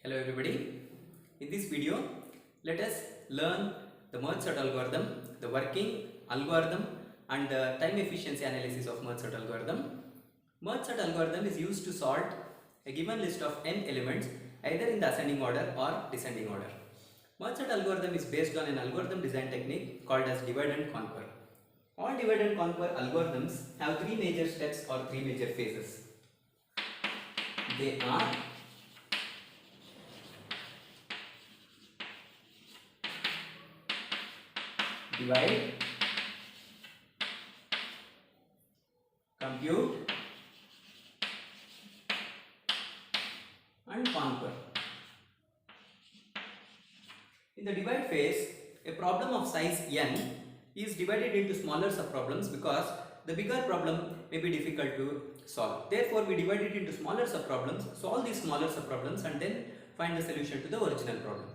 Hello everybody. In this video, let us learn the merge sort algorithm, the working algorithm and the time efficiency analysis of merge sort algorithm. Merge sort algorithm is used to sort a given list of n elements either in the ascending order or descending order. Merge sort algorithm is based on an algorithm design technique called as divide and conquer. All divide and conquer algorithms have three major steps or three major phases. They are divide, compute and conquer. In the divide phase, a problem of size n is divided into smaller subproblems because the bigger problem may be difficult to solve. Therefore, we divide it into smaller subproblems, solve these smaller subproblems and then find the solution to the original problem.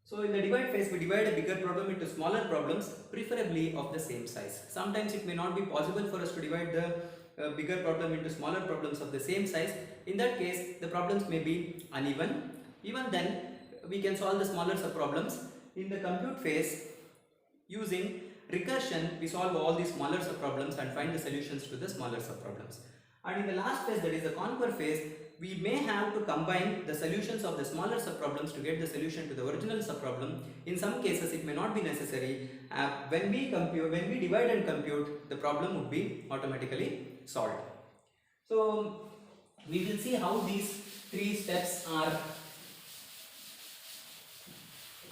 So in the divide phase, we divide a bigger problem into smaller problems, preferably of the same size. Sometimes it may not be possible for us to divide the bigger problem into smaller problems of the same size. In that case, the problems may be uneven. Even then, we can solve the smaller subproblems. In the compute phase, using recursion, we solve all these smaller subproblems and find the solutions to the smaller subproblems. And in the last phase, that is the conquer phase, we may have to combine the solutions of the smaller subproblems to get the solution to the original subproblem. In some cases, it may not be necessary. When we divide and compute, the problem would be automatically solved. So we will see how these three steps are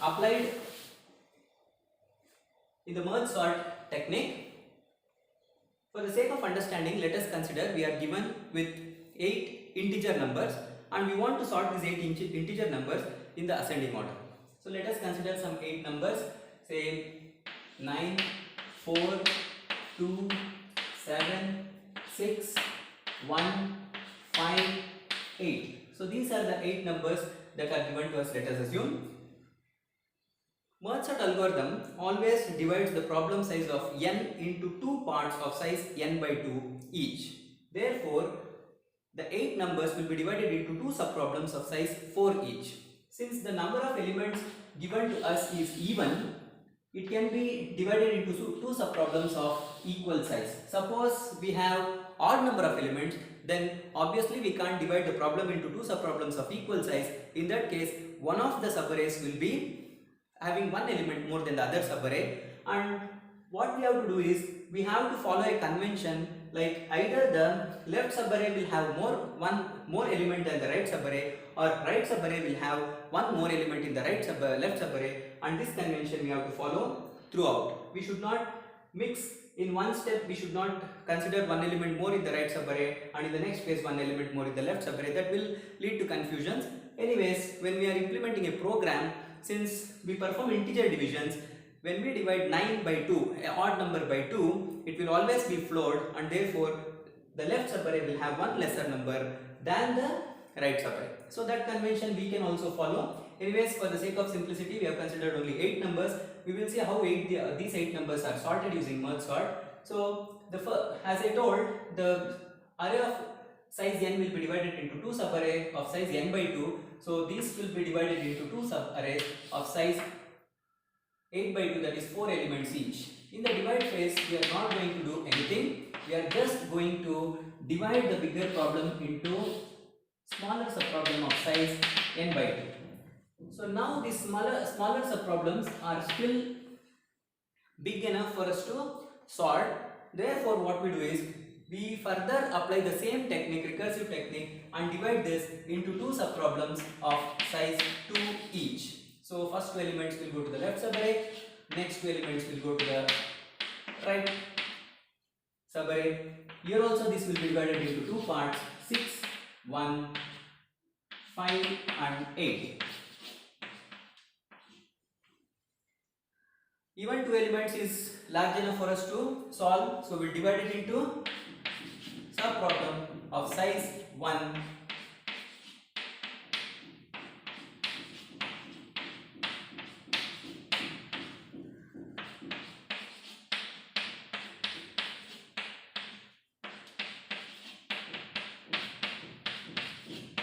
applied in the merge sort technique. For the sake of understanding, let us consider we are given with 8 integer numbers and we want to sort these 8 integer numbers in the ascending order. So let us consider some 8 numbers, say 9, 4, 2, 7, 6, 1, 5, 8. So these are the 8 numbers that are given to us, let us assume. Merge sort algorithm always divides the problem size of n into two parts of size n by 2 each. Therefore, the 8 numbers will be divided into two subproblems of size 4 each. Since the number of elements given to us is even, it can be divided into two subproblems of equal size. Suppose we have odd number of elements, then obviously we can't divide the problem into two subproblems of equal size. In that case, one of the subarrays will be having one element more than the other subarray, and what we have to do is we have to follow a convention, like either the left subarray will have one more element than the right subarray, or right subarray will have one more element in the left subarray, and this convention we have to follow throughout. We should not mix in one step. We should not consider one element more in the right subarray and in the next phase one element more in the left subarray. That will lead to confusions. Anyways, when we are implementing a program, since we perform integer divisions, when we divide 9 by 2, an odd number by 2, it will always be floored, and therefore the left subarray will have one lesser number than the right subarray. So that convention we can also follow. Anyways, for the sake of simplicity, we have considered only 8 numbers. We will see how these 8 numbers are sorted using merge sort. So as I told, the array of size n will be divided into two subarrays of size n by 2. So these will be divided into two subarrays of size 8 by 2, that is 4 elements each. In the divide phase, we are not going to do anything. We are just going to divide the bigger problem into smaller subproblem of size n by 2. So now these smaller subproblems are still big enough for us to solve. Therefore, what we do is we further apply the same technique, recursive technique, and divide this into two subproblems of size 2 each. So first two elements will go to the left subarray, next two elements will go to the right subarray. Here also this will be divided into two parts, 6, 1, 5 and 8. Even two elements is large enough for us to solve, so we'll divide it into subproblem of size 1.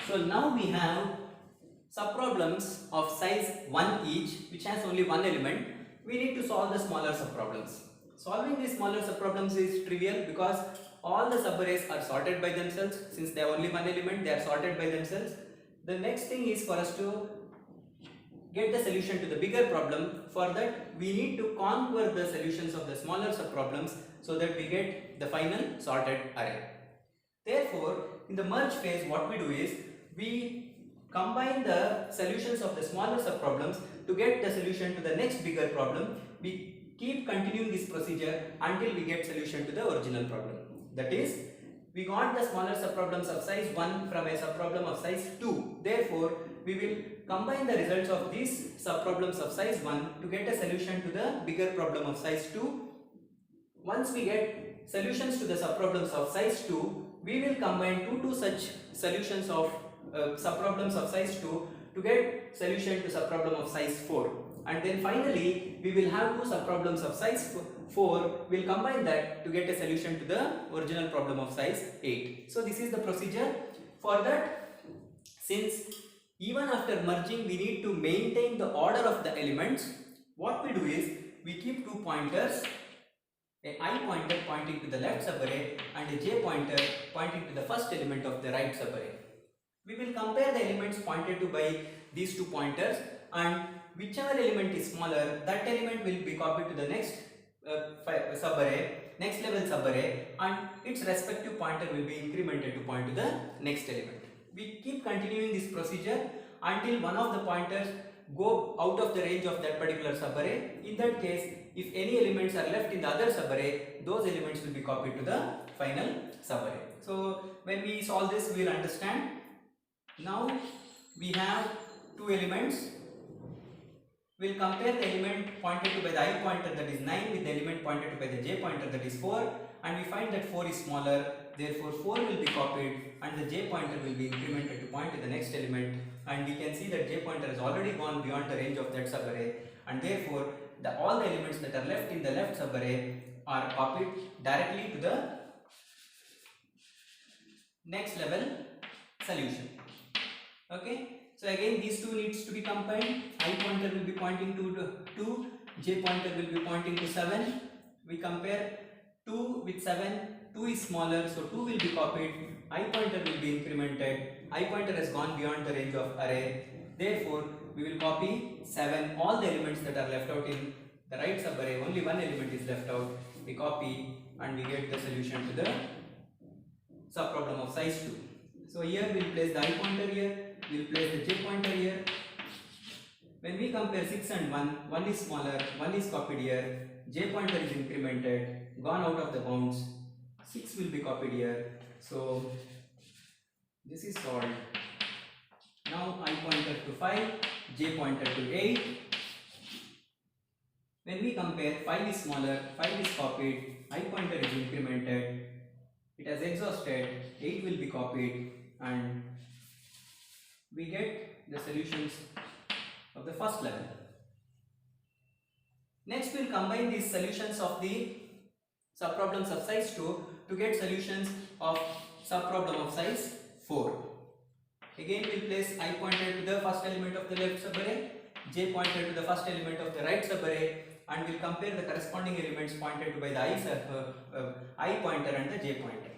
So now we have subproblems of size 1 each, which has only one element, we need to solve the smaller subproblems. Solving these smaller subproblems is trivial because all the subarrays are sorted by themselves. Since they have only one element, they are sorted by themselves. The next thing is for us to get the solution to the bigger problem. For that, we need to conquer the solutions of the smaller subproblems so that we get the final sorted array. Therefore, in the merge phase, what we do is we combine the solutions of the smaller subproblems to get the solution to the next bigger problem. We keep continuing this procedure until we get solution to the original problem. That is, we got the smaller subproblems of size 1 from a subproblem of size 2. Therefore, we will combine the results of these subproblems of size 1 to get a solution to the bigger problem of size 2. Once we get solutions to the subproblems of size 2, we will combine two such solutions of subproblems of size 2 to get solution to subproblem of size 4. And then finally, we will have two subproblems of size 4. We'll combine that to get a solution to the original problem of size 8. So this is the procedure. For that, since even after merging we need to maintain the order of the elements, what we do is we keep two pointers, a I pointer pointing to the left subarray and a j pointer pointing to the first element of the right subarray. We will compare the elements pointed to by these two pointers, and whichever element is smaller, that element will be copied to the next subarray, next level subarray, and its respective pointer will be incremented to point to the next element. We keep continuing this procedure until one of the pointers go out of the range of that particular subarray. In that case, if any elements are left in the other subarray, those elements will be copied to the final subarray. So when we solve this, we will understand. Now we have two elements. We will compare the element pointed to by the I pointer, that is 9, with the element pointed to by the j pointer, that is 4, and we find that 4 is smaller. Therefore 4 will be copied and the j pointer will be incremented to point to the next element, and we can see that j pointer has already gone beyond the range of that subarray, and therefore all the elements that are left in the left subarray are copied directly to the next level solution. Okay, so again these two needs to be combined. I pointer will be pointing to 2, j pointer will be pointing to 7. We compare 2 with 7. 2 is smaller, so 2 will be copied. I pointer will be incremented. I pointer has gone beyond the range of array. Therefore, we will copy 7. All the elements that are left out in the right subarray, only one element is left out. We copy and we get the solution to the subproblem of size 2. So here we will place the I pointer here. We will place the j pointer here. When we compare 6 and 1, 1 is smaller, 1 is copied here. J pointer is incremented, gone out of the bounds. 6 will be copied here. So this is solved. Now I pointer to 5, j pointer to 8. When we compare, 5 is smaller, 5 is copied, I pointer is incremented, it has exhausted, 8 will be copied, and we get the solutions of the first level. Next we will combine these solutions of the subproblems of size 2 to get solutions of subproblem of size 4. Again we will place I pointer to the first element of the left subarray, j pointer to the first element of the right subarray, and we will compare the corresponding elements pointed to by the I pointer and the j pointer.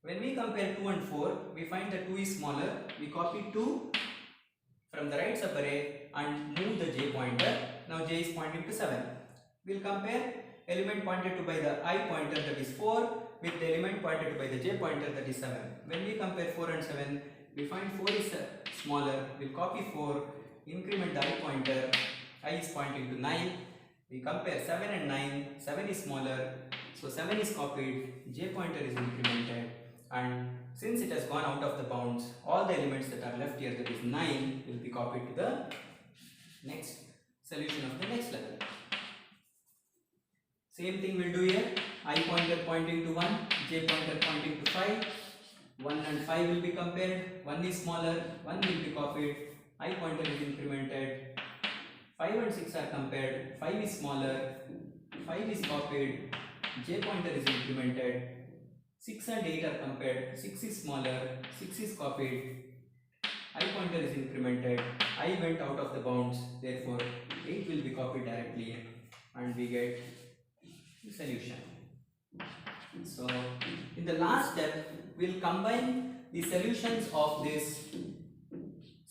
When we compare 2 and 4, we find that 2 is smaller. We copy 2 from the right subarray and move the j pointer. Now j is pointing to 7. We will compare element pointed to by the I pointer, that is 4, with the element pointed to by the j pointer, that is 7. When we compare 4 and 7, we find 4 is smaller. We will copy 4, increment the I pointer. I is pointing to 9. We compare 7 and 9. 7 is smaller, so 7 is copied. J pointer is incremented, and since it has gone out of the bounds, all the elements that are left here, that is 9, will be copied to the next solution of the next level. Same thing we'll do here. I pointer pointing to 1, j pointer pointing to 5. 1 and 5 will be compared. 1 is smaller, 1 will be copied. I pointer is incremented. 5 and 6 are compared. 5 is smaller, 5 is copied. J pointer is incremented. 6 and 8 are compared. 6 is smaller, 6 is copied. I pointer is incremented, I went out of the bounds, therefore 8 will be copied directly and we get the solution. So in the last step, we'll combine the solutions of this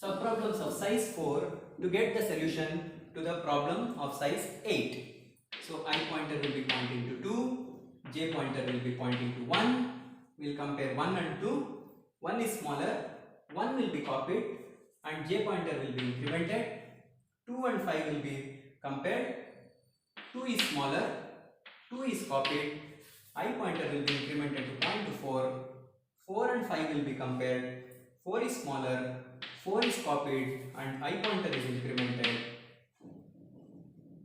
subproblems of size 4 to get the solution to the problem of size 8. So I pointer will be pointing to 2, j pointer will be pointing to 1. We'll compare 1 and 2. 1 is smaller, 1 will be copied and j pointer will be incremented. 2 and 5 will be compared. 2 is smaller, 2 is copied, I pointer will be incremented to point to 4. 4 and 5 will be compared. 4 is smaller, 4 is copied and I pointer is incremented.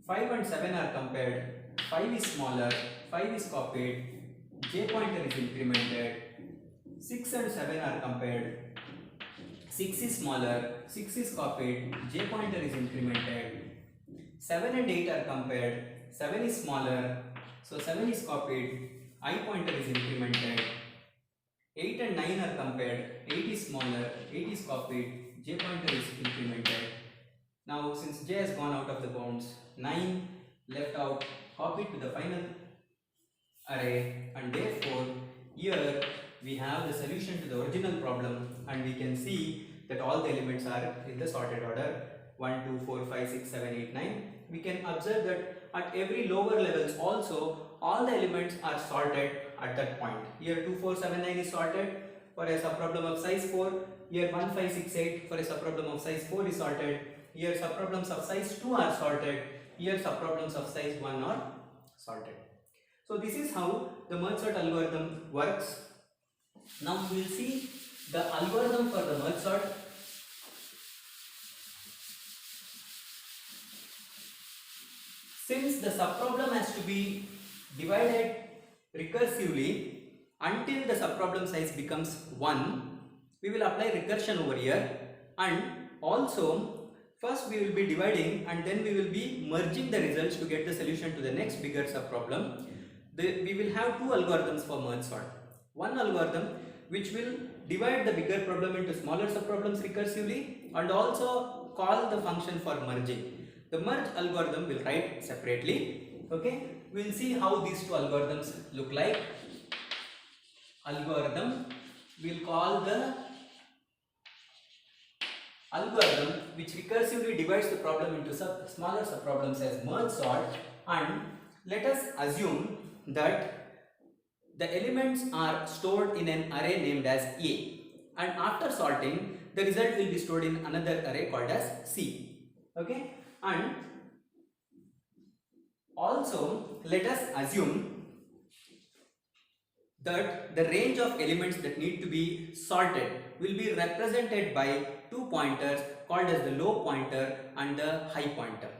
5 and 7 are compared. 5 is smaller, 5 is copied, j pointer is incremented. 6 and 7 are compared. 6 is smaller, 6 is copied, j pointer is incremented. 7 and 8 are compared. 7 is smaller, so 7 is copied, I pointer is incremented. 8 and 9 are compared. 8 is smaller, 8 is copied, j pointer is incremented. Now since j has gone out of the bounds, 9 left out, copied to the final array, and therefore here we have the solution to the original problem and we can see that all the elements are in the sorted order 1, 2, 4, 5, 6, 7, 8, 9. We can observe that at every lower levels also all the elements are sorted at that point. Here 2, 4, 7, 9 is sorted for a subproblem of size 4. Here 1, 5, 6, 8 for a subproblem of size 4 is sorted. Here subproblems of size 2 are sorted. Here subproblems of size 1 are sorted. So this is how the merge sort algorithm works. Now we will see the algorithm for the merge sort. Since the subproblem has to be divided recursively until the subproblem size becomes 1, we will apply recursion over here, and also first we will be dividing and then we will be merging the results to get the solution to the next bigger subproblem. We will have two algorithms for merge sort. One algorithm which will divide the bigger problem into smaller subproblems recursively and also call the function for merging. The merge algorithm will write separately. Okay, we will see how these two algorithms look like. Algorithm, we will call the algorithm which recursively divides the problem into smaller subproblems as merge sort, and let us assume that the elements are stored in an array named as A, and after sorting the result will be stored in another array called as C. Okay, and also let us assume that the range of elements that need to be sorted will be represented by two pointers called as the low pointer and the high pointer.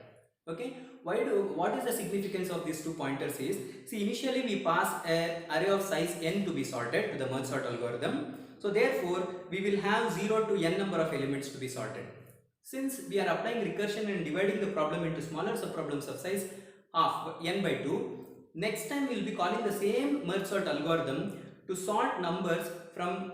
Okay, what is the significance of these 2 pointers is, see, initially we pass an array of size n to be sorted to the merge sort algorithm. So therefore we will have 0 to n number of elements to be sorted. Since we are applying recursion and dividing the problem into smaller subproblems of size of n by 2, next time we will be calling the same merge sort algorithm to sort numbers from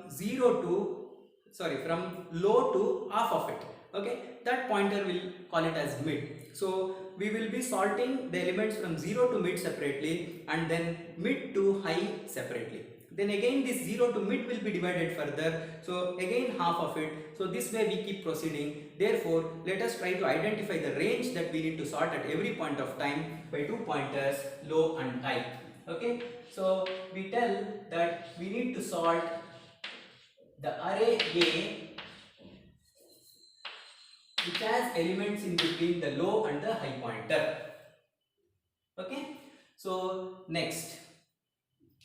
from low to half of it. Okay, that pointer will call it as mid. So we will be sorting the elements from 0 to mid separately and then mid to high separately. Then again this 0 to mid will be divided further, so again half of it. So this way we keep proceeding. Therefore let us try to identify the range that we need to sort at every point of time by 2 pointers, low and high. Okay, so we tell that we need to sort the array A which has elements in between the low and the high pointer. Okay, so next,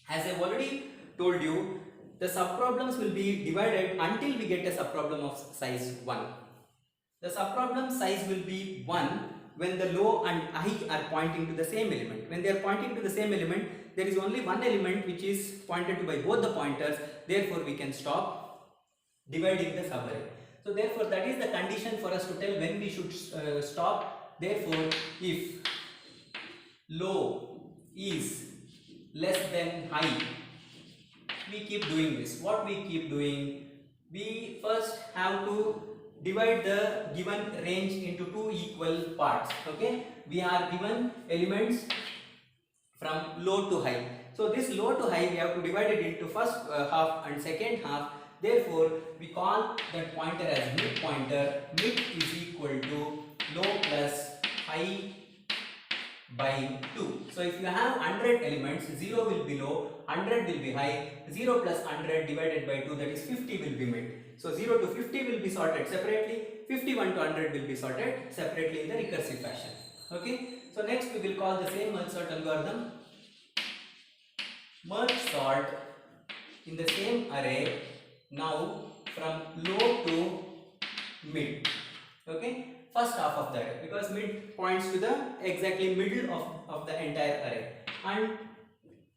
as I have already told you, the subproblems will be divided until we get a subproblem of size 1. The subproblem size will be 1 when the low and high are pointing to the same element. When they are pointing to the same element, there is only one element which is pointed to by both the pointers, therefore we can stop dividing the subarray. So therefore that is the condition for us to tell when we should stop. Therefore if low is less than high, we keep doing this. What we keep doing? we first have to divide the given range into two equal parts. Okay, we are given elements from low to high. So this low to high we have to divide it into first half and second half. Therefore, we call that pointer as mid pointer. Mid is equal to low plus high by 2. So if you have 100 elements, 0 will be low, 100 will be high, 0 plus 100 divided by 2, that is 50 will be mid. So 0 to 50 will be sorted separately, 51 to 100 will be sorted separately in the recursive fashion. Okay, so next we will call the same merge sort algorithm. Merge sort in the same array, now from low to mid. Okay, first half of the array, because mid points to the exactly middle of the entire array. And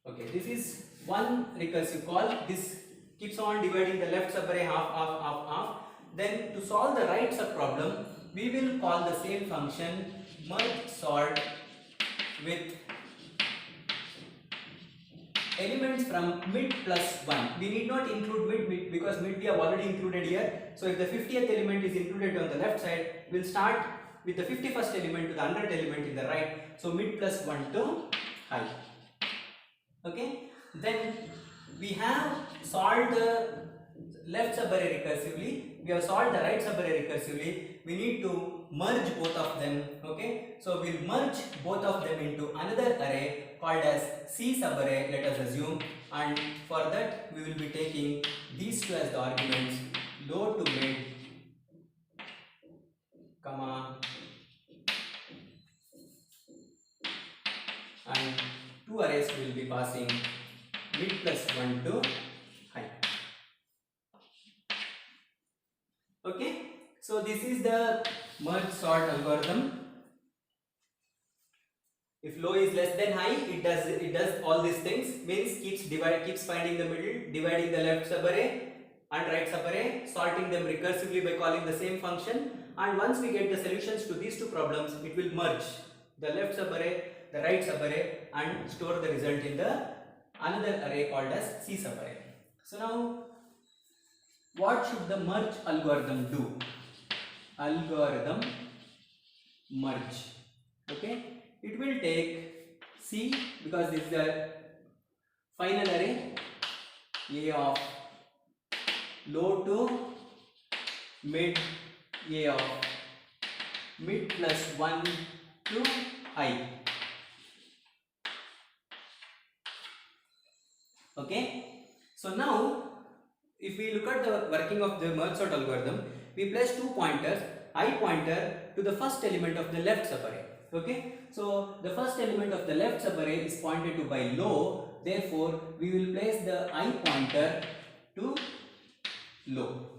okay, this is one recursive call. This keeps on dividing the left subarray half. Then to solve the right subproblem, we will call the same function merge sort with elements from mid plus 1. We need not include mid because mid we have already included here. So if the 50th element is included on the left side, we'll start with the 51st element to the 100th element in the right. So mid plus 1 to high. Okay, then we have solved the left subarray recursively, we have solved the right subarray recursively. We need to merge both of them. Okay, so we'll merge both of them into another array called as C subarray, let us assume, and for that we will be taking these two as the arguments, low to mid, comma, and two arrays will be passing mid plus 1 to high. Okay, so this is the merge sort algorithm. If low is less than high, it does all these things, means keeps finding the middle, dividing the left subarray and right subarray, sorting them recursively by calling the same function, and once we get the solutions to these two problems, it will merge the left subarray, the right subarray, and store the result in the another array called as C subarray. So now, what should the merge algorithm do? Algorithm merge. Okay, it will take C, because this is the final array, A of low to mid, A of mid plus 1 to high. Okay, so now if we look at the working of the merge sort algorithm, we place two pointers, I pointer to the first element of the left subarray. Okay, so the first element of the left subarray is pointed to by low, therefore we will place the I pointer to low,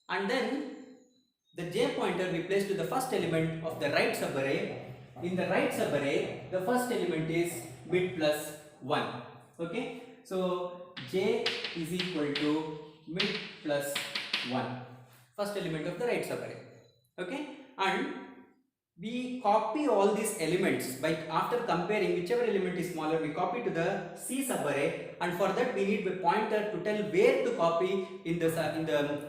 and then the J pointer we place to the first element of the right subarray. In the right subarray, the first element is mid plus 1. Okay, so J is equal to mid plus 1, first element of the right subarray. Okay, and we copy all these elements by after comparing whichever element is smaller, we copy to the C subarray, and for that we need a pointer to tell where to copy in the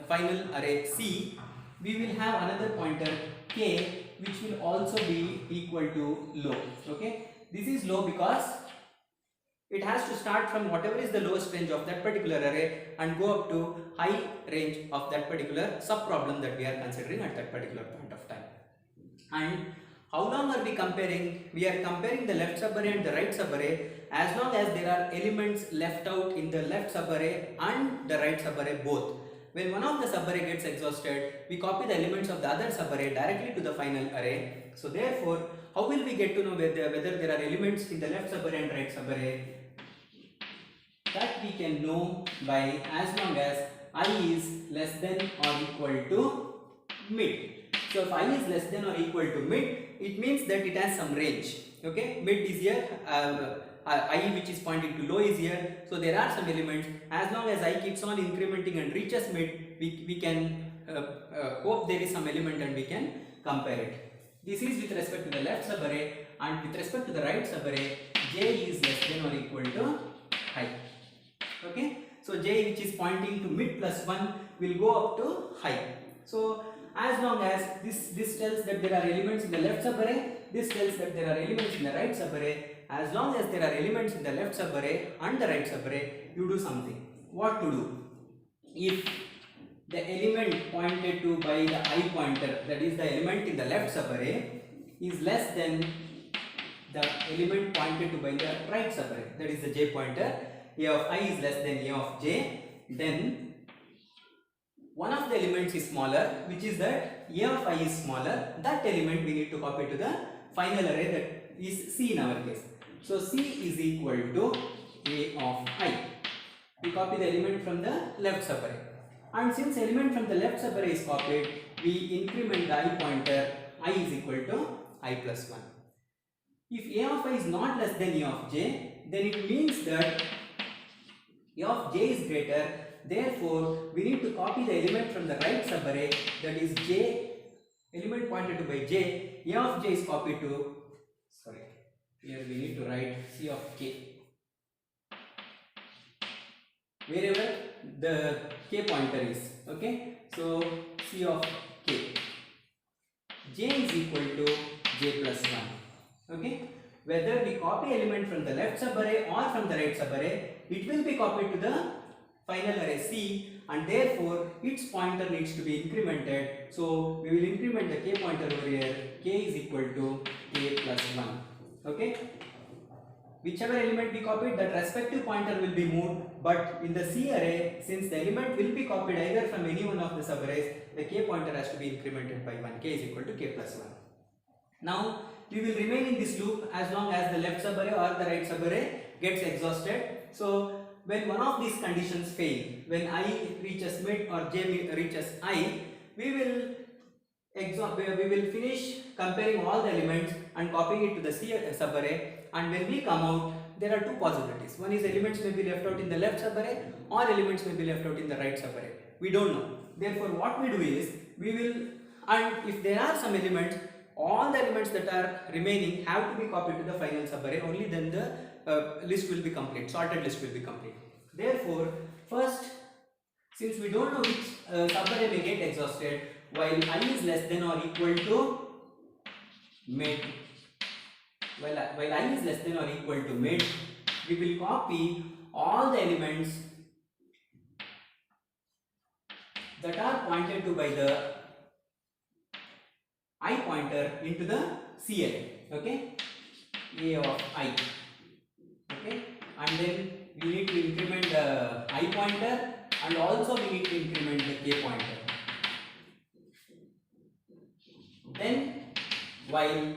final array C. We will have another pointer K, which will also be equal to low. Okay, this is low because it has to start from whatever is the lowest range of that particular array and go up to high range of that particular subproblem that we are considering at that particular point of time. And how long are we comparing? We are comparing the left subarray and the right subarray as long as there are elements left out in the left subarray and the right subarray both. When one of the subarray gets exhausted, we copy the elements of the other subarray directly to the final array. So therefore, how will we get to know whether there are elements in the left subarray and right subarray? That we can know by as long as I is less than or equal to mid. So if I is less than or equal to mid, it means that it has some range. Okay, mid is here, I which is pointing to low is here. So there are some elements. As long as I keeps on incrementing and reaches mid, we can hope there is some element and we can compare it. This is with respect to the left subarray, and with respect to the right subarray, J is less than or equal to high. Okay, so J which is pointing to mid plus 1, will go up to high. So as long as this tells that there are elements in the left subarray, this tells that there are elements in the right subarray. As long as there are elements in the left subarray and the right subarray, you do something. What to do? If the element pointed to by the I pointer, that is the element in the left subarray, is less than the element pointed to by the right subarray, that is the j pointer, a of I is less than a of j, then one of the elements is smaller, which is that a of I is smaller. That element we need to copy to the final array, that is C in our case. So C is equal to a of I. We copy the element from the left subarray, and since element from the left subarray is copied, we increment the I pointer. I is equal to I plus 1. If a of I is not less than a of j, then it means that a of j is greater. Therefore, we need to copy the element from the right subarray, that is j, element pointed to by j. A of j is copied to, sorry, here we need to write C of k, wherever the k pointer is. Okay, so C of k, j is equal to j plus 1. Okay, whether we copy element from the left subarray or from the right subarray, it will be copied to the final array C, and therefore its pointer needs to be incremented. So we will increment the k pointer over here. K is equal to k plus 1. Okay, whichever element we copied, that respective pointer will be moved, but in the C array, since the element will be copied either from any one of the subarrays, the k pointer has to be incremented by 1. K is equal to k plus 1. Now we will remain in this loop as long as the left subarray or the right subarray gets exhausted. So when one of these conditions fail, when I reaches mid or j reaches I, we will finish comparing all the elements and copying it to the C subarray, and when we come out, there are two possibilities. One is elements may be left out in the left subarray or elements may be left out in the right subarray. We don't know. Therefore, what we do is, we will, and if there are some elements, all the elements that are remaining have to be copied to the final subarray, only then the list will be complete, sorted list will be complete. Therefore, first, since we don't know which subarray may get exhausted, while I is less than or equal to mid, while I is less than or equal to mid, we will copy all the elements that are pointed to by the I pointer into the C array. Okay, A of I. Okay, and then we need to increment the I pointer, and also we need to increment the k pointer. Then while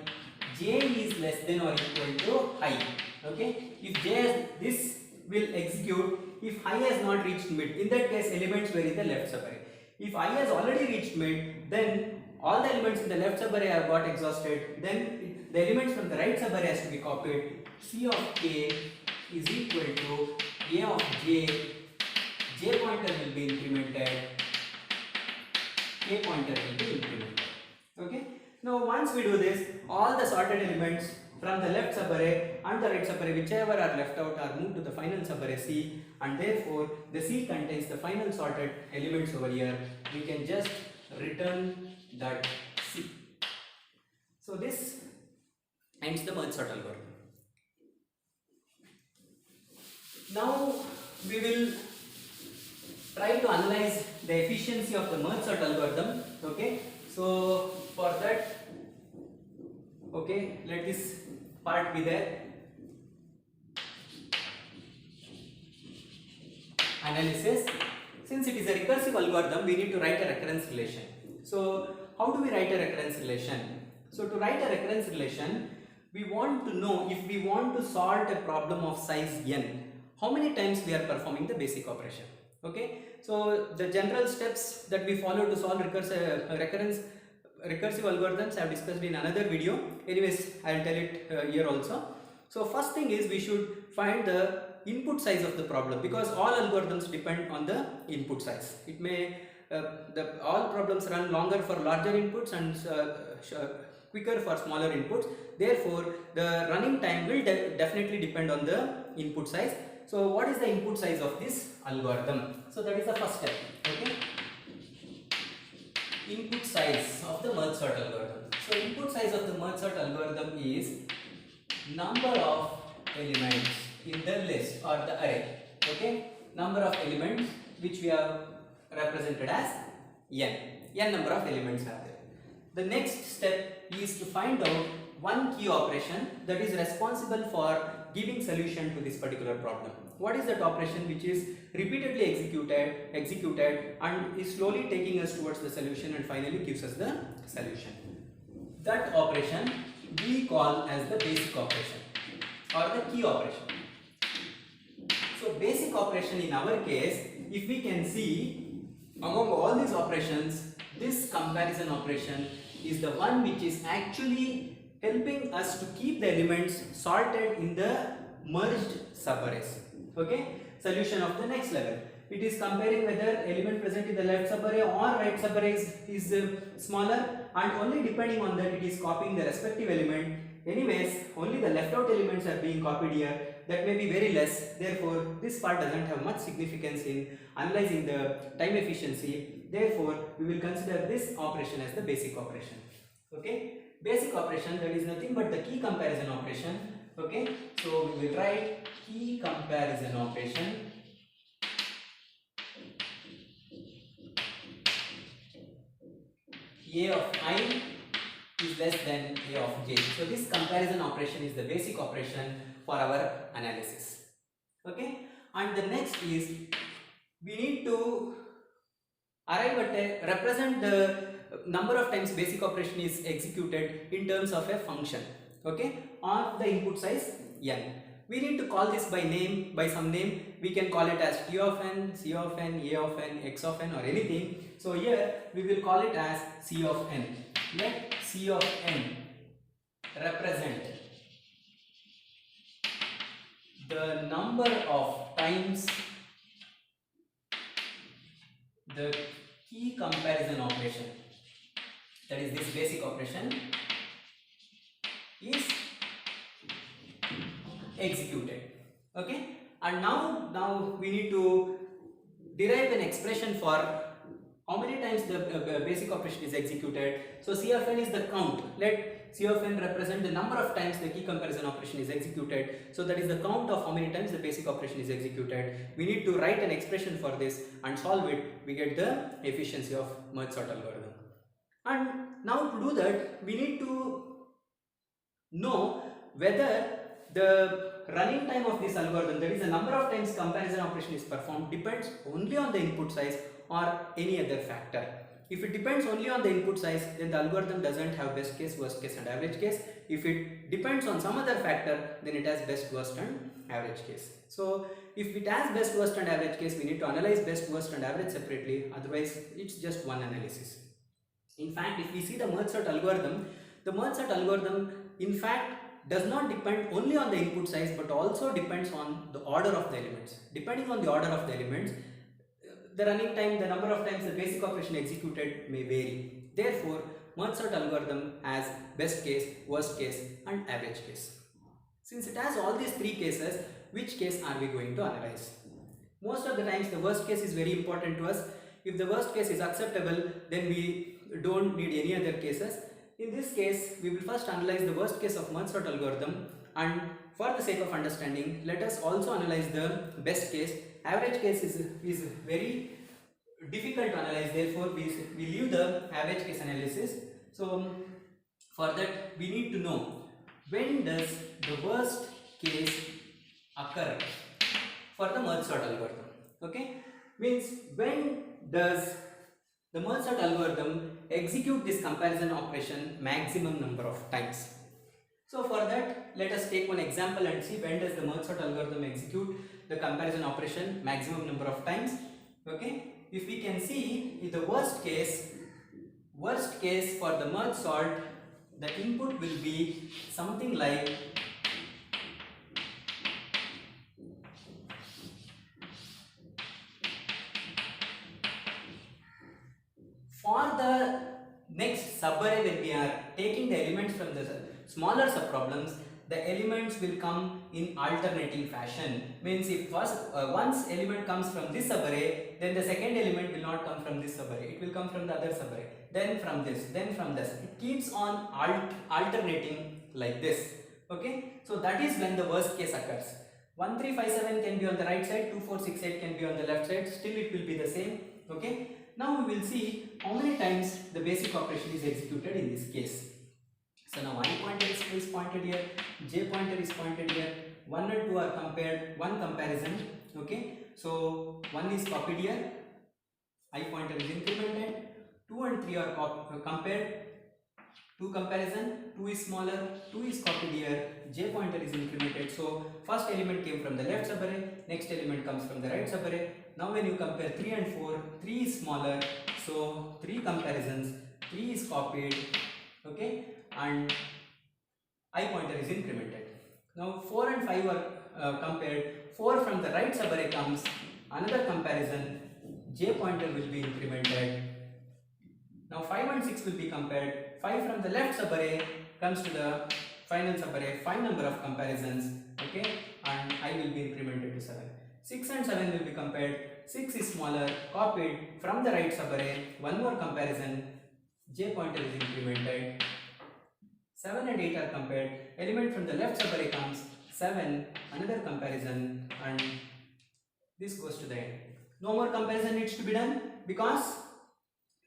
j is less than or equal to I, okay, if j has, this will execute if I has not reached mid. In that case, elements were in the left subarray. If I has already reached mid, then all the elements in the left subarray have got exhausted. Then the elements from the right subarray has to be copied. C of k is equal to a of j. J pointer will be incremented. K pointer will be incremented. Okay. Now once we do this, all the sorted elements from the left subarray and the right subarray, whichever are left out, are moved to the final subarray C, and therefore the C contains the final sorted elements over here. We can just return that C. So this ends the merge sort algorithm. Now we will try to analyze the efficiency of the merge sort algorithm. Okay, so for that, okay, let this part be there. Analysis. Since it is a recursive algorithm, we need to write a recurrence relation. So how do we write a recurrence relation? So to write a recurrence relation, we want to know if we want to solve a problem of size n, how many times we are performing the basic operation. Okay, so the general steps that we follow to solve recursive algorithms I have discussed in another video. Anyways, I will tell it here also. So first thing is, we should find the input size of the problem, because all algorithms depend on the input size. It may all problems run longer for larger inputs and quicker for smaller inputs. Therefore, the running time will definitely depend on the input size. So what is the input size of this algorithm? So that is the first step. Okay, input size of the merge sort algorithm. So input size of the merge sort algorithm is number of elements in the list or the array. Okay, number of elements which we have represented as n number of elements are there. The next step is to find out one key operation that is responsible for giving solution to this particular problem. What is that operation which is repeatedly executed and is slowly taking us towards the solution and finally gives us the solution? That operation we call as the basic operation or the key operation. So basic operation in our case, if we can see among all these operations, this comparison operation is the one which is actually helping us to keep the elements sorted in the merged subarrays. Okay, solution of the next level. It is comparing whether element present in the left subarray or right subarray is smaller, and only depending on that it is copying the respective element. Anyways, only the left out elements are being copied here. That may be very less. Therefore, this part doesn't have much significance in analyzing the time efficiency. Therefore, we will consider this operation as the basic operation. Okay, basic operation, that is nothing but the key comparison operation. Okay, so we will write key comparison operation. A of I is less than A of j. So this comparison operation is the basic operation for our analysis. Okay, and the next is we need to arrive at a represent the number of times basic operation is executed in terms of a function. Okay, or the input size n. We need to call this by name, by some name. We can call it as t of n, c of n, a of n, x of n, or anything. So here we will call it as c of n. Let c of n represent the number of times the key comparison operation, that is this basic operation, is executed. Okay, and now we need to derive an expression for how many times the basic operation is executed. So c of n is the count. Let c of n represent the number of times the key comparison operation is executed. So that is the count of how many times the basic operation is executed. We need to write an expression for this and solve it. We get the efficiency of merge sort algorithm. And now to do that, we need to know whether the running time of this algorithm, that is the number of times comparison operation is performed, depends only on the input size or any other factor. If it depends only on the input size, then the algorithm doesn't have best case, worst case and average case. If it depends on some other factor, then it has best, worst and average case. So if it has best, worst and average case, we need to analyze best, worst and average separately, otherwise it's just one analysis. In fact, if we see the merge sort algorithm, the merge sort algorithm in fact does not depend only on the input size but also depends on the order of the elements. Depending on the order of the elements, the running time, the number of times the basic operation executed may vary. Therefore, merge sort algorithm has best case, worst case and average case. Since it has all these three cases, which case are we going to analyze? Most of the times the worst case is very important to us. If the worst case is acceptable, then we don't need any other cases. In this case, we will first analyze the worst case of merge sort algorithm, and for the sake of understanding, let us also analyze the best case. Average case is very difficult to analyze, therefore we leave the average case analysis. So for that we need to know when does the worst case occur for the merge sort algorithm. Okay, means when does the merge sort algorithm execute this comparison operation maximum number of times. So for that, let us take one example and see when does the merge sort algorithm execute the comparison operation maximum number of times. Okay, if we can see in the worst case for the merge sort, the input will be something like for the next subarray, when we are taking the elements from the smaller subproblems, the elements will come in alternating fashion. Means if once element comes from this subarray, then the second element will not come from this subarray, it will come from the other subarray. then from this, then from this. It keeps on alternating like this. Okay, so that is when the worst case occurs. 1357 can be on the right side, 2468 can be on the left side, still it will be the same. Okay, now we will see how many times the basic operation is executed in this case. So now I pointer is pointed here, j pointer is pointed here, 1 and 2 are compared, one comparison. Okay, so 1 is copied here, I pointer is incremented, 2 and 3 are compared, 2 comparison, 2 is smaller, 2 is copied here, j pointer is incremented. So first element came from the left subarray, next element comes from the right subarray. Now when you compare 3 and 4, 3 is smaller, so 3 comparisons, 3 is copied, okay, and I pointer is incremented. Now 4 and 5 are compared, 4 from the right subarray comes, another comparison, j pointer will be incremented. Now 5 and 6 will be compared, 5 from the left subarray comes to the final subarray, 5 number of comparisons, okay, and I will be incremented to 7. 6 and 7 will be compared, 6 is smaller, copied from the right subarray, one more comparison, j pointer is incremented. 7 and 8 are compared, element from the left subarray comes, 7, another comparison, and this goes to the end. No more comparison needs to be done because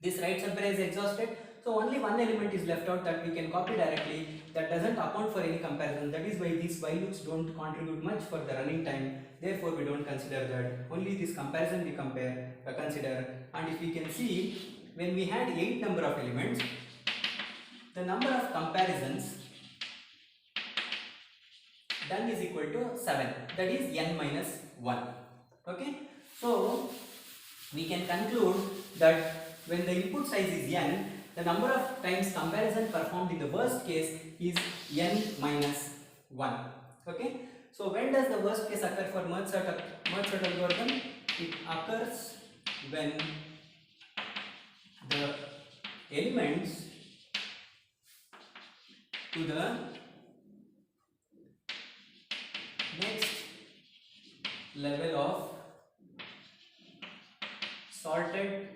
this right subarray is exhausted. So only one element is left out that we can copy directly, that doesn't account for any comparison. That is why these while loops don't contribute much for the running time. Therefore we don't consider that. Only this comparison we consider. And if we can see, when we had 8 number of elements, the number of comparisons done is equal to 7. That is n minus 1. Okay. So we can conclude that when the input size is n, the number of times comparison performed in the worst case is n minus 1. Okay. So when does the worst case occur for merge sort algorithm? It occurs when the elements to the next level of sorted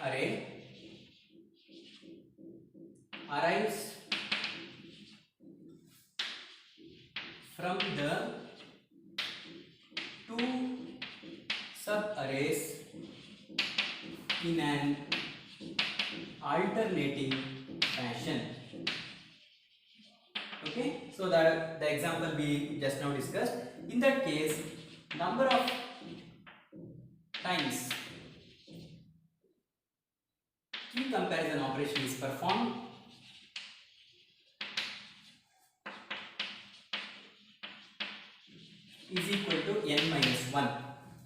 array arrives from the two sub-arrays in an alternating fashion. Okay, so the example we just now discussed, in that case, number of times key comparison operation is performed is equal to n minus 1.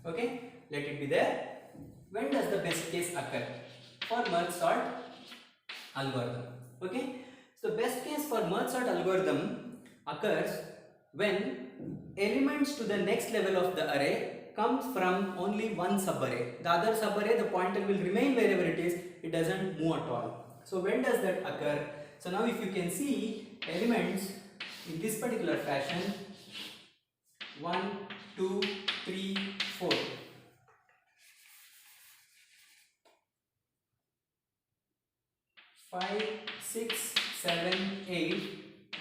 Okay, let it be there. When does the best case occur for merge sort algorithm? Okay, so best case for merge sort algorithm occurs when elements to the next level of the array comes from only one subarray. The other subarray, the pointer will remain wherever it is, it doesn't move at all. So when does that occur? So now if you can see elements in this particular fashion, 1, 2, 3, 4. 5, 6, 7, 8,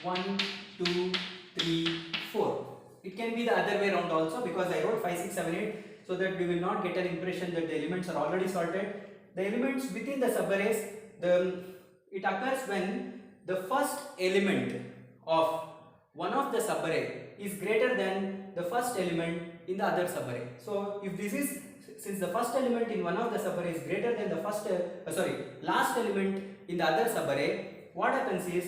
1, 2, 3, 4. It can be the other way around also, because I wrote 5, 6, 7, 8 so that we will not get an impression that the elements are already sorted. The elements within the subarrays, it occurs when the first element of one of the subarray is greater than the first element in the other subarray. So if this is, since the first element in one of the subarray is greater than the last element in the other subarray, what happens is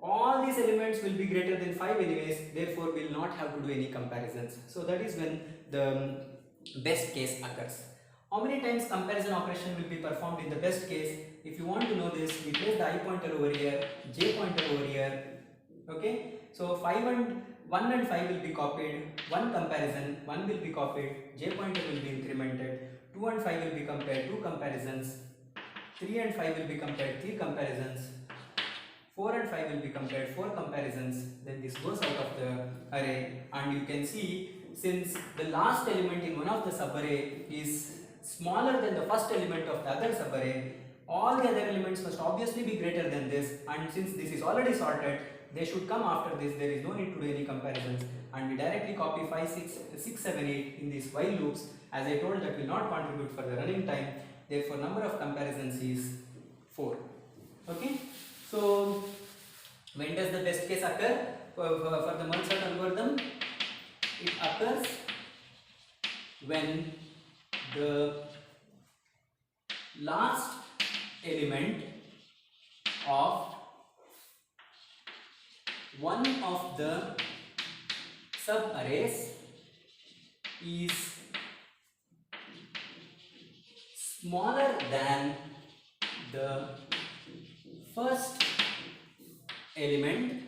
all these elements will be greater than 5 anyways, therefore we will not have to do any comparisons. So that is when the best case occurs. How many times comparison operation will be performed in the best case? If you want to know this, we place the I pointer over here, j pointer over here. Okay, so 1 and 5 will be copied, one comparison, 1 will be copied, j pointer will be incremented, 2 and 5 will be compared, 2 comparisons, 3 and 5 will be compared, 3 comparisons, 4 and 5 will be compared, 4 comparisons, then this goes out of the array, and you can see since the last element in one of the subarray is smaller than the first element of the other subarray, all the other elements must obviously be greater than this, and since this is already sorted, they should come after this. There is no need to do any comparisons, and we directly copy 5, 6, 7, 8 in these while loops. As I told, that will not contribute for the running time, therefore number of comparisons is 4. Okay, so when does the best case occur for the merge sort algorithm? It occurs when the last element of one of the subarrays is smaller than the first element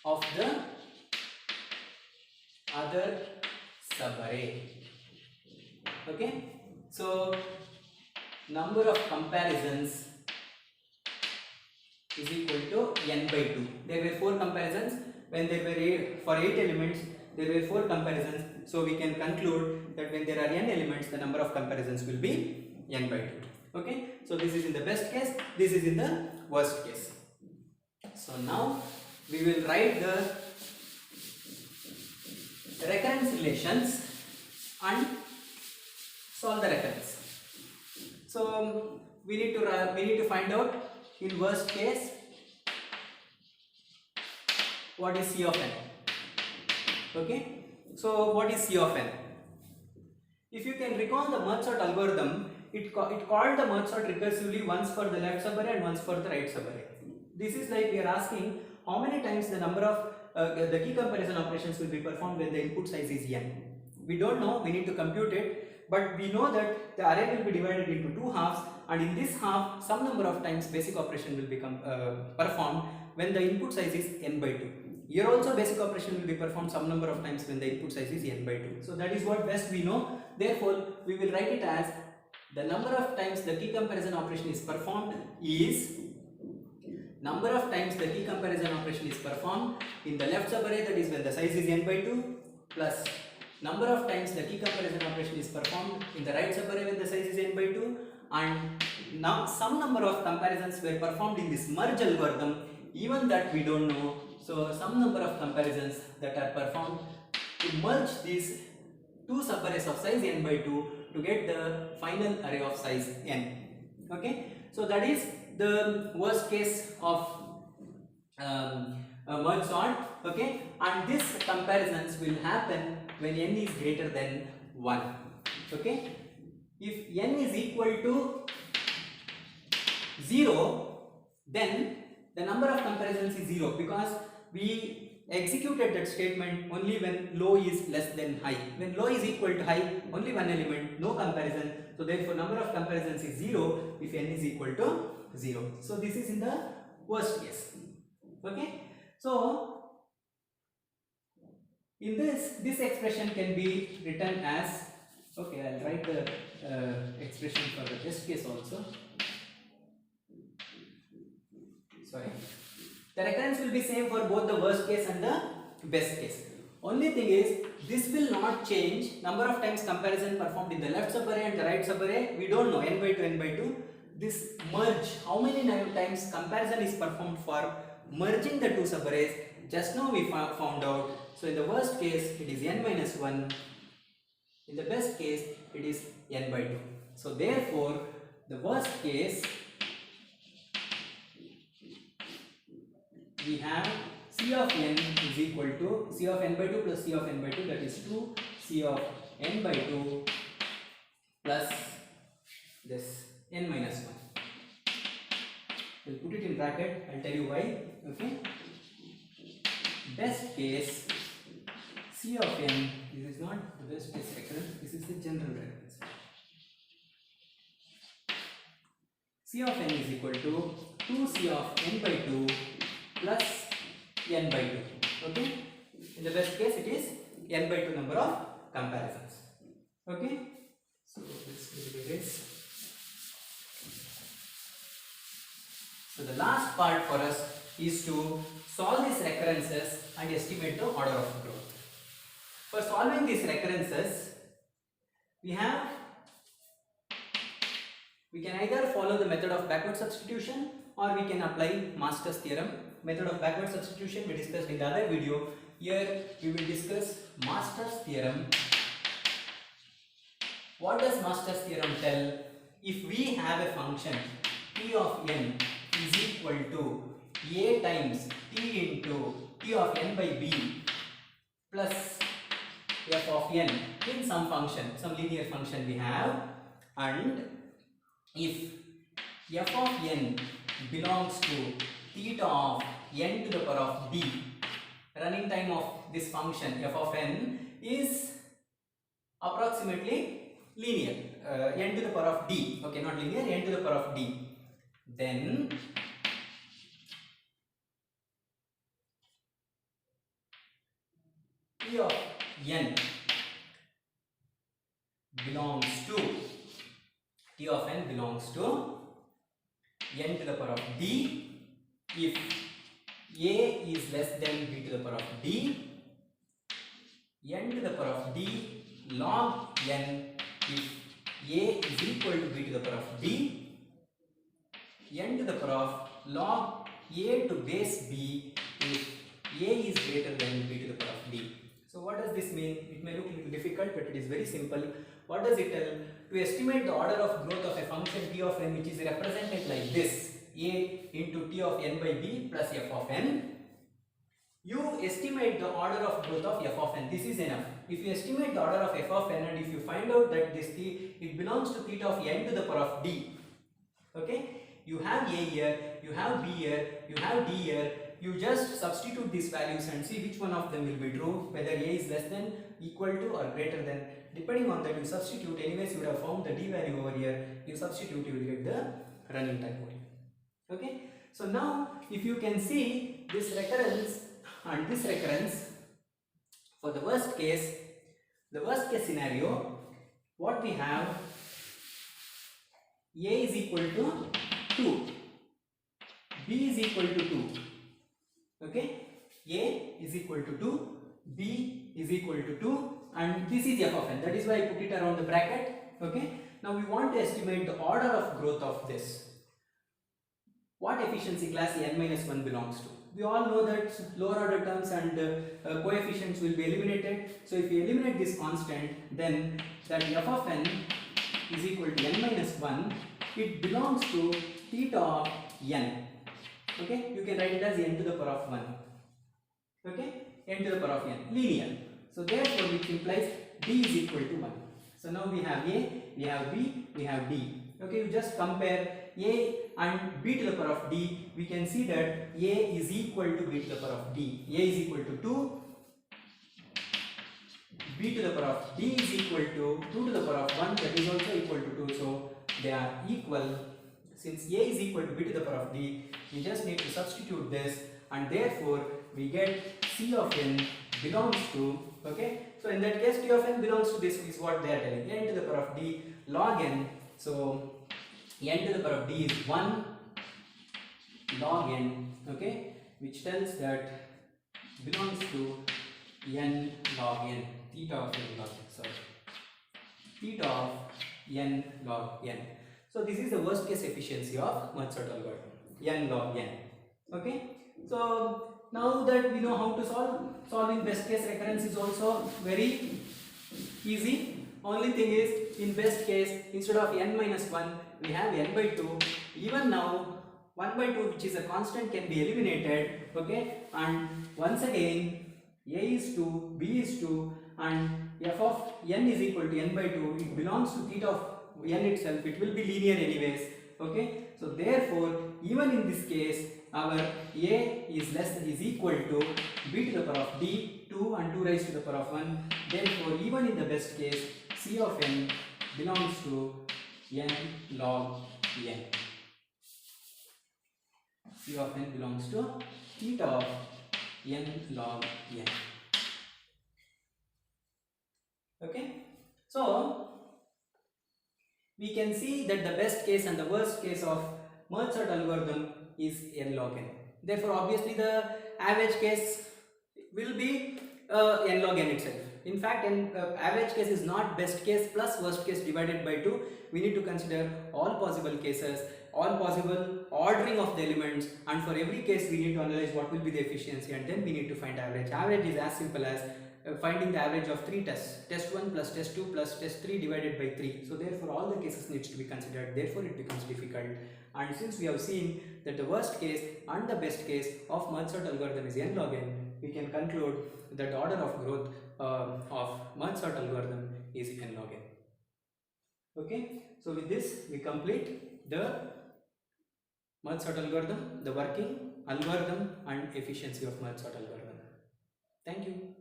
of the other subarray. Okay, so number of comparisons is equal to n by 2. There were 4 comparisons. When there were for 8 elements, there were 4 comparisons. So we can conclude that when there are n elements, the number of comparisons will be n by 2. Okay, so this is in the best case, this is in the worst case. So now we will write the recurrence relations and solve the recurrence. So we need to find out in worst case what is C of n. Okay, so what is C of n? If you can recall the merge sort algorithm, it called the merge sort recursively once for the left subarray and once for the right subarray. This is like we are asking how many times the number of the key comparison operations will be performed when the input size is n. We don't know, we need to compute it, but we know that the array will be divided into 2 halves, and in this half some number of times basic operation will become performed when the input size is n by 2. Here also basic operation will be performed some number of times when the input size is n by 2. So that is what best we know. Therefore we will write it as the number of times the key comparison operation is performed is number of times the key comparison operation is performed in the left subarray, that is when the size is n by 2, plus number of times the key comparison operation is performed in the right subarray when the size is n by 2, and now some number of comparisons were performed in this merge algorithm, even that we don't know. So some number of comparisons that are performed to merge these 2 subarrays of size n by 2 to get the final array of size n. Okay, so that is the worst case of merge sort. Okay, and these comparisons will happen when n is greater than 1. Okay, if n is equal to 0, then the number of comparisons is 0, because we executed that statement only when low is less than high. When low is equal to high, only one element, no comparison. So therefore number of comparisons is 0 if n is equal to 0. So this is in the worst case. Okay, so in this expression can be written as, okay, I'll write the expression for the best case also. Sorry, the recurrence will be same for both the worst case and the best case. Only thing is, this will not change number of times comparison performed in the left subarray and the right subarray. We don't know, n by 2, n by 2. This merge, how many times comparison is performed for merging the 2 subarrays, just now we found out. So in the worst case it is n minus 1, in the best case it is n by 2. So therefore the worst case we have C of n is equal to C of n by 2 plus C of n by 2, that is 2 C of n by 2 plus this n minus 1. We'll put it in bracket, I'll tell you why. Okay, best case C of n, this is not the best case recurrence, this is the general recurrence. C of n is equal to 2C of n by 2 plus n by 2. Okay, in the best case it is n by 2 number of comparisons. Okay, so this will be this. So the last part for us is to solve these recurrences and estimate the order of growth. For solving these recurrences, we have We can either follow the method of backward substitution or we can apply Master's theorem. Method of backward substitution we discussed in the other video. Here we will discuss Master's theorem. What does Master's theorem tell? If we have a function t of n is equal to a times t into t of n by b plus f of n in some function, some linear function we have, and if f of n belongs to theta of n to the power of d, running time of this function f of n is approximately linear, n to the power of d, okay, not linear, n to the power of d, then t of n belongs to t of n belongs to n to the power of d if a is less than b to the power of d, n to the power of d log n if a is equal to b to the power of d, n to the power of log a to base b if a is greater than b to the power of d. So what does this mean? It may look a little difficult, but it is very simple. What does it tell? To estimate the order of growth of a function t of n, which is represented like this, a into t of n by b plus f of n, you estimate the order of growth of f of n. This is enough. If you estimate the order of f of n and if you find out that this t, it belongs to theta of n to the power of d, okay, you have a here, you have b here, you have d here, you just substitute these values and see which one of them will be true, whether a is less than, equal to or greater than. Depending on that you substitute. Anyways you would have found the d value over here, you substitute, you will get the running time over here. Okay, so now if you can see this recurrence and this recurrence, for the worst case scenario, what we have, a is equal to 2, b is equal to 2, okay, a is equal to 2, b is equal to 2, and this is f of n, that is why I put it around the bracket. Okay, now we want to estimate the order of growth of this. What efficiency class n minus 1 belongs to? We all know that lower order terms and coefficients will be eliminated. So if you eliminate this constant, then that f of n is equal to n minus 1, it belongs to theta of n. Okay, you can write it as n to the power of 1. Okay, n to the power of n, linear. So therefore which implies d is equal to 1. So now we have a, we have b, we have d. Okay, you just compare a and b to the power of d. We can see that a is equal to b to the power of d. A is equal to 2, b to the power of d is equal to 2 to the power of 1, that is also equal to 2. So they are equal. Since a is equal to b to the power of d, we just need to substitute this, and therefore we get c of n belongs to, okay, so in that case t of n belongs to this is what they are telling, n to the power of d log n. So n to the power of d is 1 log n, okay, which tells that belongs to n log n, theta of n log n, sorry, theta of n log n. So this is the worst case efficiency of Mozart algorithm, n log n. Okay, so now that we know how to solving best case recurrence is also very easy. Only thing is, in best case, instead of n minus 1, we have n by 2. Even now 1 by 2, which is a constant, can be eliminated. Okay, and once again a is 2, b is 2, and f of n is equal to n by 2. It belongs to theta of n itself. It will be linear anyways. Okay, so therefore even in this case our a is equal to b to the power of d, 2 and 2 raised to the power of 1. Therefore even in the best case c of n belongs to n log n. C of n belongs to theta of n log n. Okay, so we can see that the best case and the worst case of Mozart algorithm is n log n. Therefore obviously the average case will be n log n itself. In fact, an average case is not best case plus worst case divided by 2. We need to consider all possible cases, all possible ordering of the elements, and for every case we need to analyze what will be the efficiency, and then we need to find average. Average is as simple as finding the average of 3 tests, test 1 plus test 2 plus test 3 divided by 3. So therefore all the cases needs to be considered, therefore it becomes difficult. And since we have seen that the worst case and the best case of merge sort algorithm is n log n, we can conclude that the order of growth of merge sort algorithm is n log n. Okay, so with this we complete the merge sort algorithm, the working algorithm and efficiency of merge sort algorithm. Thank you.